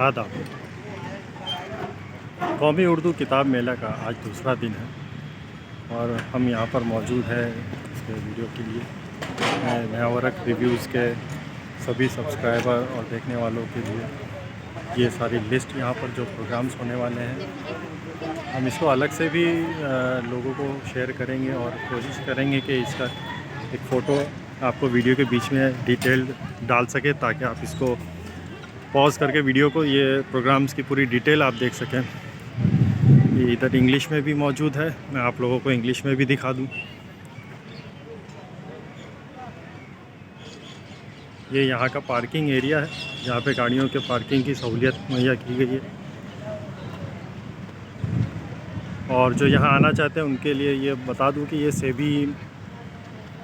आदाब। कौमी उर्दू किताब मेला का आज दूसरा दिन है और हम यहाँ पर मौजूद हैं इसके वीडियो के लिए। मैं नयावरक रिव्यूज़ के सभी सब्सक्राइबर और देखने वालों के लिए ये सारी लिस्ट यहाँ पर जो प्रोग्राम्स होने वाले हैं हम इसको अलग से भी लोगों को शेयर करेंगे और कोशिश करेंगे कि इसका एक फ़ोटो आपको वीडियो के बीच में डिटेल डाल सके ताकि आप इसको पॉज करके वीडियो को ये प्रोग्राम्स की पूरी डिटेल आप देख सकें। ये इधर इंग्लिश में भी मौजूद है, मैं आप लोगों को इंग्लिश में भी दिखा दूं। ये यहाँ का पार्किंग एरिया है जहाँ पे गाड़ियों के पार्किंग की सहूलियत मुहैया की गई है और जो यहाँ आना चाहते हैं उनके लिए ये बता दूं कि ये सेबी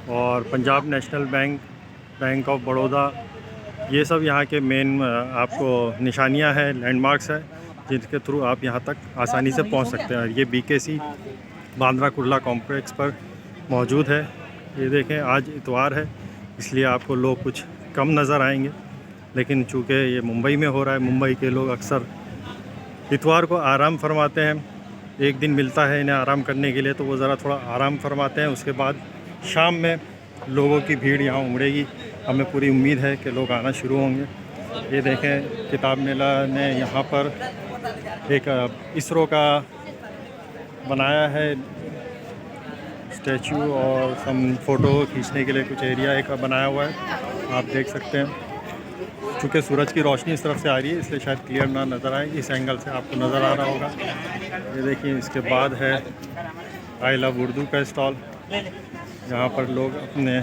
और Punjab national bank, bank of Baroda, ये सब यहाँ के मेन आपको निशानियाँ हैं, लैंडमार्क्स है जिनके थ्रू आप यहाँ तक आसानी से पहुँच सकते हैं। ये BKC बांद्रा कुर्ला कॉम्प्लेक्स पर मौजूद है। ये देखें आज इतवार है इसलिए आपको लोग कुछ कम नज़र आएंगे, लेकिन चूँकि ये मुंबई में हो रहा है, मुंबई के लोग अक्सर इतवार को आराम फरमाते हैं। एक दिन मिलता है इन्हें आराम करने के लिए तो वो ज़रा थोड़ा आराम फरमाते हैं। उसके बाद शाम में लोगों की भीड़ यहाँ उमड़ेगी। हमें पूरी उम्मीद है कि लोग आना शुरू होंगे। ये देखें किताब मेला ने यहाँ पर एक इसरो का बनाया है स्टैचू और सम फ़ोटो खींचने के लिए कुछ एरिया एक बनाया हुआ है, आप देख सकते हैं। चूँकि सूरज की रोशनी इस तरफ से आ रही है इसलिए शायद क्लियर ना नज़र आए, इस एंगल से आपको नज़र आ रहा होगा। ये देखिए इसके बाद है आई लव उर्दू का स्टॉल, यहाँ पर लोग अपने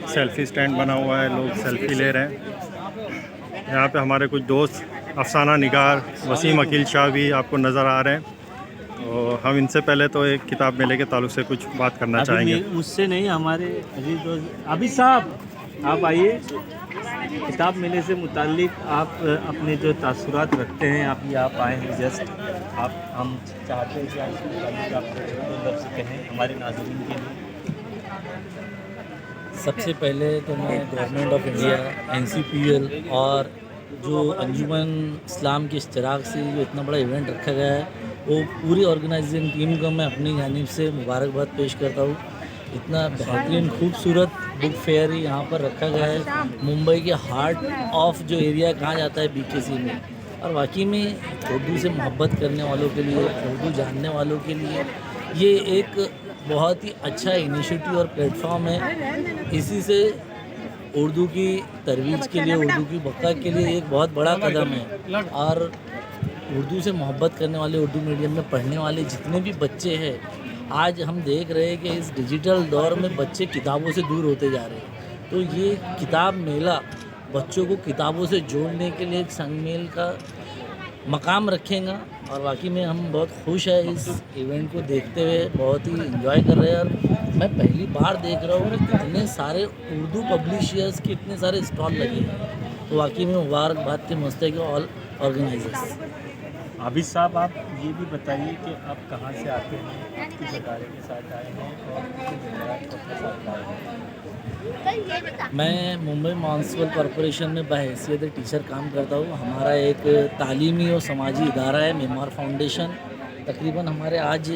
सेल्फ़ी स्टैंड बना हुआ है, लोग सेल्फ़ी ले रहे हैं। यहाँ पे हमारे कुछ दोस्त अफसाना निगार, वसीम अकील शाह भी आपको नज़र आ रहे हैं। तो हम इनसे पहले तो एक किताब मेले के ताल्लुक से कुछ बात करना चाहेंगे। उससे नहीं, हमारे अजीज दोस्त आबिद साहब आप आइए। किताब मेले से मुताल्लिक आप अपने जो तासुरात रखते हैं, आप आए हैं जस्ट हम चाहते हैं कि आप दो लफ्ज़ कहें हमारे नाज़रीन के लिए। सबसे पहले तो मैं गवर्नमेंट ऑफ इंडिया, NCPL और जो अंजुमन इस्लाम के इश्तराक से जो इतना बड़ा इवेंट रखा गया है वो पूरी ऑर्गेनाइजिंग टीम को मैं अपनी जानिब से मुबारकबाद पेश करता हूँ। इतना बेहतरीन खूबसूरत बुक फेयर यहाँ पर रखा गया है, मुंबई के हार्ट ऑफ जो एरिया कहा जाता है BKC में। और वाकई में उर्दू से मोहब्बत करने वालों के लिए, उर्दू जानने वालों के लिए ये एक बहुत ही अच्छा इनिशिएटिव और प्लेटफॉर्म है। इसी से उर्दू की तरवीज के लिए, उर्दू की बका के लिए एक बहुत बड़ा कदम है। और उर्दू से मोहब्बत करने वाले, उर्दू मीडियम में पढ़ने वाले जितने भी बच्चे हैं, आज हम देख रहे हैं कि इस डिजिटल दौर में बच्चे किताबों से दूर होते जा रहे हैं। तो ये किताब मेला बच्चों को किताबों से जोड़ने के लिए एक संगमेल का मकाम रखेगा और वाकई में हम बहुत खुश हैं इस इवेंट को देखते हुए, बहुत ही एंजॉय कर रहे हैं। और मैं पहली बार देख रहा हूँ कि इतने सारे उर्दू पब्लिशर्स के इतने सारे स्टॉल लगे हैं, तो वाकई में मुबारकबाद के मुस्तहिक ऑल ऑर्गेनाइजर्स। आबिद साहब आप ये भी बताइए कि आप कहाँ से आते हैं, किस अदारे के साथ आए हैं और किस जमात के साथ आए हैं? मैं मुंबई म्यूनसिपल कॉरपोरेशन में बहैसियत टीचर काम करता हूँ। हमारा एक तालीमी और समाजी इदारा है मेमार फाउंडेशन। तकरीबन हमारे आज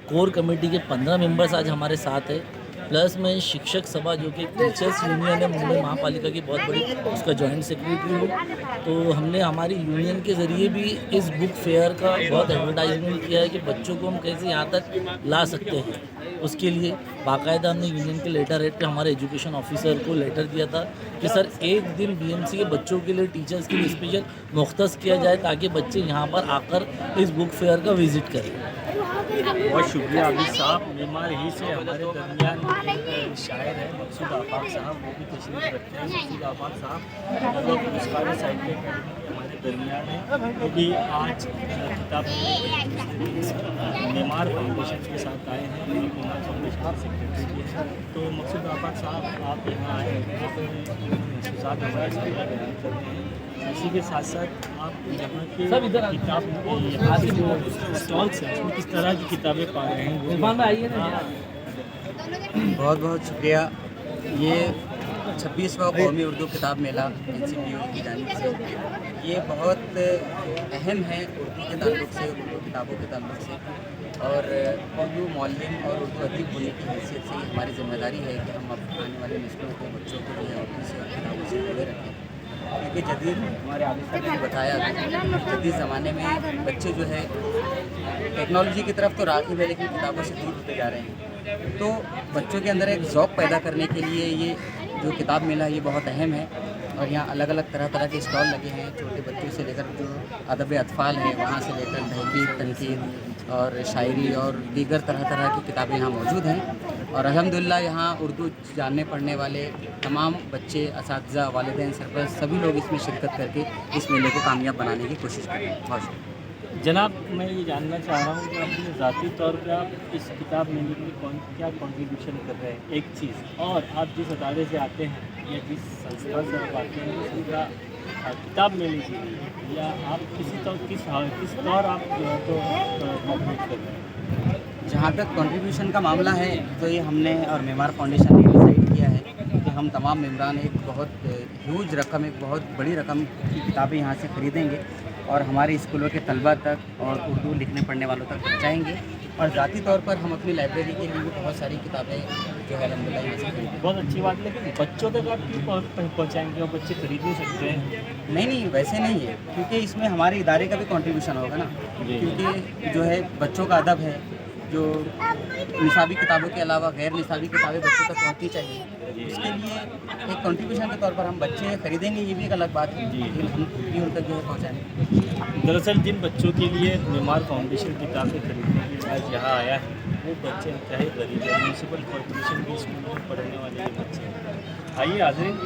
कोर कमेटी के 15 मेंबर्स आज हमारे साथ है, प्लस मैं शिक्षक सभा जो कि टीचर्स यूनियन है मुंबई महापालिका की बहुत बड़ी, उसका जॉइंट सेक्रेटरी हूँ। तो हमने हमारी यूनियन के ज़रिए भी इस बुक फेयर का बहुत एडवर्टाइजमेंट किया है कि बच्चों को हम कैसे यहाँ तक ला सकते हैं। उसके लिए बाकायदा हमने यूनियन के लेटर हेड पे हमारे एजुकेशन ऑफिसर को लेटर दिया था कि सर एक दिन BMC के बच्चों के लिए, टीचर्स के लिए स्पेशल मुख्तस किया जाए ताकि बच्चे यहाँ पर आकर इस बुक फेयर का विज़िट करें। बहुत शुक्रिया आबिद साहब। मेमार ही से हमारे दरमियान एक शायर है मकसूद आफाक साहब, वो भी तशरीफ़ रखते हैं। मकसूद आफाक साहब और पुरस्कार साहिब के हमारे दरमियान है, वो भी आज किताब मेमार फाउंडेशन के साथ आए हैं। मेमार फाउंडेशन के सेक्रेटरी भी हैं। तो मकसूद आफाक साहब आप यहाँ आए हैं तो साथ हमारे साथ बयान करते हैं। इसी के साथ साथ आप यहाँ के किताब यहाँ के जो स्टॉल्स हैं उसमें किस तरह की किताबें पा रहे हैं? आइए ना। बहुत बहुत शुक्रिया। ये 26वां कौमी उर्दू किताब मेला NCPUL की जानिब से ये बहुत अहम है उर्दू के ताल्लुक से, उर्दू किताबों के ताल्लुक से। और उर्दू मौल्लिम और उर्दू अदीब होने की हैसियत से हमारी ज़िम्मेदारी है कि हम आने वाले नस्लों को, बच्चों को जो है उर्दू से और किताबों से जोड़े रखें। क्योंकि जदीद हमारे आलिम ने बताया जदीद ज़माने में बच्चे जो है टेक्नोलॉजी की तरफ तो राग़िब है लेकिन किताबों से दूर होते जा रहे हैं। तो बच्चों के अंदर एक ज़ौक़ पैदा करने के लिए ये जो किताब मेला है ये बहुत अहम है। और यहाँ अलग अलग तरह के स्टॉल लगे हैं, छोटे बच्चों से लेकर जो अदब अतफ़ाल है वहाँ से लेकर तहक़ीक़, तनक़ीद और शायरी और दीगर तरह की किताबें यहाँ मौजूद हैं। और अल्हम्दुलिल्लाह यहाँ उर्दू जानने पढ़ने वाले तमाम बच्चे, असातिज़ा, वालिदैन, सरपरस्त सभी लोग इसमें शिरकत करके इस मेले को कामयाब बनाने की कोशिश कर रहे हैं। बहुत शुक्रिया। जनाब, मैं ये जानना चाह रहा हूँ कि अपने ज़ाती तौर पे आप इस किताब मेले में क्या कंट्रीब्यूशन कर रहे हैं, एक चीज़, और आप जिस अदारे से आते हैं या जिस संस्था से आप आते हैं उसका किताब मेले के लिए या आप किस तौर आप जो है तो कॉम्पीट कर रहे हैं। जहाँ तक कंट्रीब्यूशन का मामला है तो ये हमने और मेमार फाउंडेशन ने डिसाइड किया है कि हम तमाम मेम्बरान एक बहुत ह्यूज रकम, एक बहुत बड़ी रकम की किताबें यहाँ से ख़रीदेंगे और हमारे स्कूलों के तलबा तक और उर्दू लिखने पढ़ने वालों तक पहुँचाएँगे। और ज़ाती तौर पर हम अपनी लाइब्रेरी के लिए भी बहुत सारी किताबें जो है अल्हम्दुलिल्लाह यहाँ से खरीदेंगे। बहुत अच्छी बात, लेकिन बच्चों तक आप क्यों पहुँचाएँगे और बच्चे खरीद नहीं सकते हैं? नहीं, वैसे नहीं है, क्योंकि इसमें हमारे इदारे का भी कंट्रीब्यूशन होगा ना। क्योंकि जो है बच्चों का अदब है, जो निसाबी किताबों के अलावा गैर निसाबी किताबें बच्चों तक पहुँचनी चाहिए। उसके लिए एक कंट्रीब्यूशन के तौर पर हम बच्चे खरीदेंगे, ये भी एक अलग बात है, लेकिन हम खुद भी उन तक जो है पहुँचाएँगे। दरअसल जिन बच्चों के लिए मेमार फाउंडेशन किताबें खरीदने के लिए आज यहाँ आया है वो बच्चे इंतहाई गरीब है, म्यूनसिपल कॉर्पोरेशन के स्कूल में पढ़ने वाले ये बच्चे हैं। आइए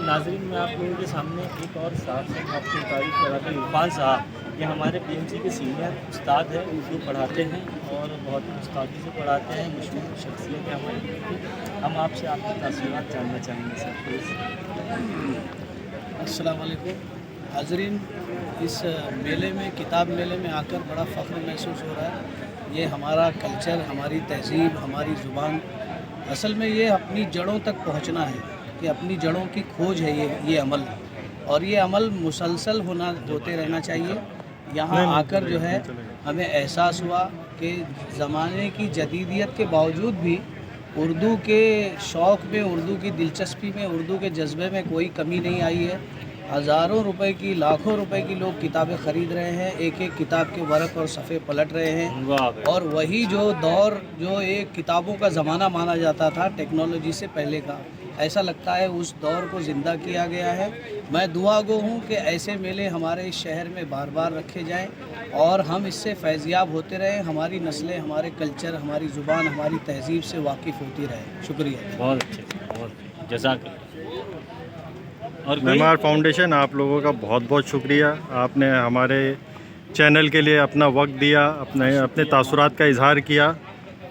नाज़रीन, मैं आप लोगों के सामने एक और साहब से आपकी तारीफ कराते हैं। इरफान साहब, ये हमारे PMC के सीनियर उस्ताद हैं, उर्दू पढ़ाते हैं और बहुत ही उस्तादी से पढ़ाते हैं, मशहूर शख्सियत है हमारी। हम आपसे आपके तस्वीरात जानना चाहेंगे सर, प्लीज़। अस्सलाम वालेकुम हाज़रीन, इस मेले में, किताब मेले में आकर बड़ा फ़ख्र महसूस हो रहा है। ये हमारा कल्चर, हमारी तहज़ीब, हमारी ज़ुबान, असल में ये अपनी जड़ों तक पहुंचना है कि अपनी जड़ों की खोज है ये अमल, और ये अमल मुसलसल होते रहना चाहिए। यहाँ आकर जो है हमें एहसास हुआ कि ज़माने की जदीदियत के बावजूद भी उर्दू के शौक़ में, उर्दू की दिलचस्पी में, उर्दू के जज्बे में कोई कमी नहीं आई है। हज़ारों रुपए की, लाखों रुपए की लोग किताबें ख़रीद रहे हैं, एक एक किताब के वर्क और सफ़े पलट रहे हैं। और वही जो दौर, जो एक किताबों का ज़माना माना जाता था टेक्नोलॉजी से पहले का, ऐसा लगता है उस दौर को ज़िंदा किया गया है। मैं दुआगो हूँ कि ऐसे मेले हमारे इस शहर में बार बार रखे जाएं और हम इससे फैज़याब होते रहें, हमारी नस्लें, हमारे कल्चर, हमारी ज़ुबान, हमारी तहज़ीब से वाकिफ़ होती रहें। शुक्रिया। बहुत अच्छे, बहुत जज़ाक। और मेमार फाउंडेशन, आप लोगों का बहुत बहुत शुक्रिया। आपने हमारे चैनल के लिए अपना वक्त दिया, अपने तासुरात का इजहार किया,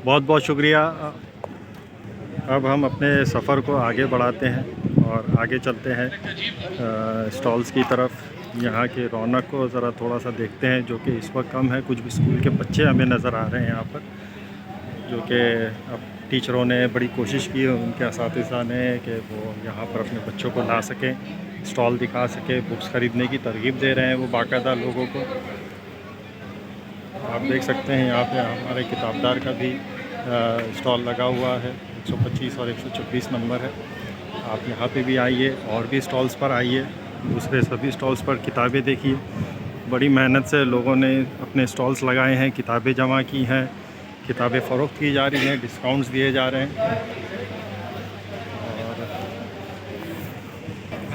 बहुत बहुत शुक्रिया। अब हम अपने सफ़र को आगे बढ़ाते हैं और आगे चलते हैं स्टॉल्स की तरफ। यहाँ की रौनक को ज़रा थोड़ा सा देखते हैं, जो कि इस वक्त कम है। कुछ भी स्कूल के बच्चे हमें नज़र आ रहे हैं यहाँ पर, जो कि अब टीचरों ने बड़ी कोशिश की है, उनके असातिज़ा ने, कि वो यहाँ पर अपने बच्चों को ला सकें, स्टॉल दिखा सकें, बुक्स ख़रीदने की तरगीब दे रहे हैं वो बाकायदा लोगों को। आप देख सकते हैं यहाँ पे हमारे किताबदार का भी स्टॉल लगा हुआ है, 125 और 126 नंबर है। आप यहाँ पे भी आइए और भी स्टॉल्स पर आइए, दूसरे सभी स्टॉल्स पर किताबें देखिए। बड़ी मेहनत से लोगों ने अपने स्टॉल्स लगाए हैं, किताबें जमा की हैं, किताबें फ़रोख्त की जा रही हैं, डिस्काउंट्स दिए जा रहे हैं।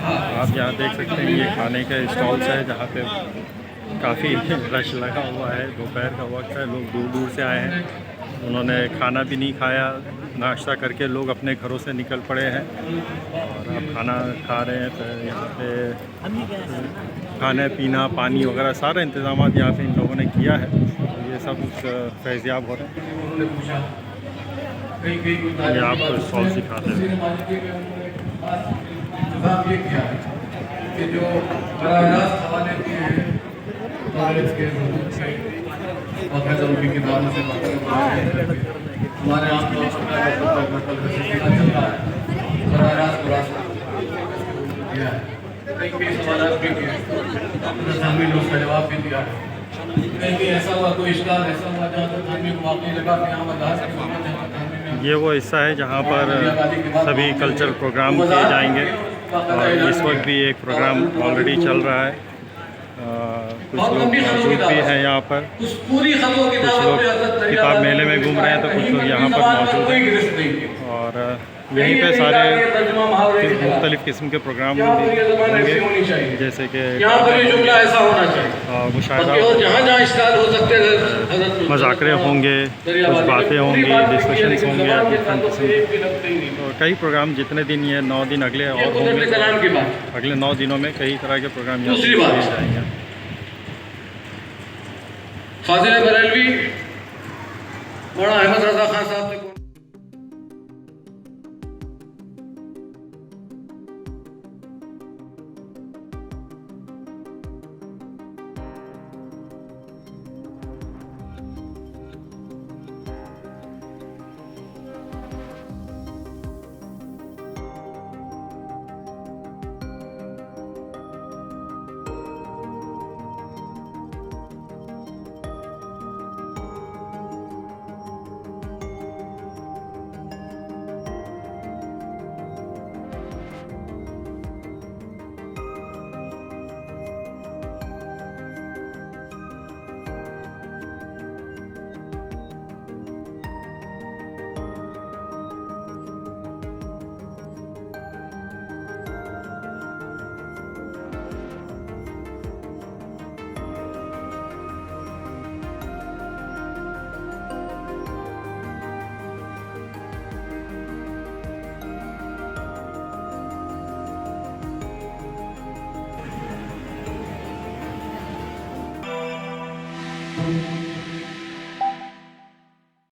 और आप यहाँ देख सकते हैं ये खाने के स्टॉल्स है, जहाँ पे काफ़ी रश लगा हुआ है। दोपहर का वक्त है, लोग दूर दूर से आए हैं, उन्होंने खाना भी नहीं खाया, नाश्ता करके लोग अपने घरों से निकल पड़े हैं और अब खाना खा रहे हैं। तो यहाँ पे खाने पीना, पानी वगैरह सारे इंतज़ाम यहाँ पे इन लोगों ने किया है। ये सब फैज़याब हो रहे हैं। ये आपको स्टॉल सिखाते हैं जो की किताबों से हमारे आस पास दिया है, कई सवाल भी किए, धार्मिक लोग का जवाब भी दिया है। कहीं ऐसा हुआ कोई इश्काल ऐसा हुआ जहाँ पर धार्मिक वाकई लगा कि यहाँ पर ये वो हिस्सा है जहाँ पर सभी कल्चरल प्रोग्राम किए जाएंगे और इस वक्त भी एक प्रोग्राम ऑलरेडी चल रहा है। कुछ लोग मौजूद भी हैं यहाँ पर, कुछ लोग किताब मेले में घूम रहे हैं तो कुछ लोग यहाँ पर मौजूद हैं और यहीं पे सारे मुख्तलिफ़ किस्म के प्रोग्राम होंगे जैसे कि मुशायरा, मज़ाकरे होंगे, कुछ बातें होंगी, डिस्कशंस होंगे डिफरेंट किस्म के, और कई प्रोग्राम जितने दिन ये 9 दिन अगले और होंगे, अगले 9 दिनों में कई तरह के प्रोग्राम यहाँ किए जाएंगे। फाजिल बरेलवी मौलाना अहमद रज़ा खान साहब ने Thank you.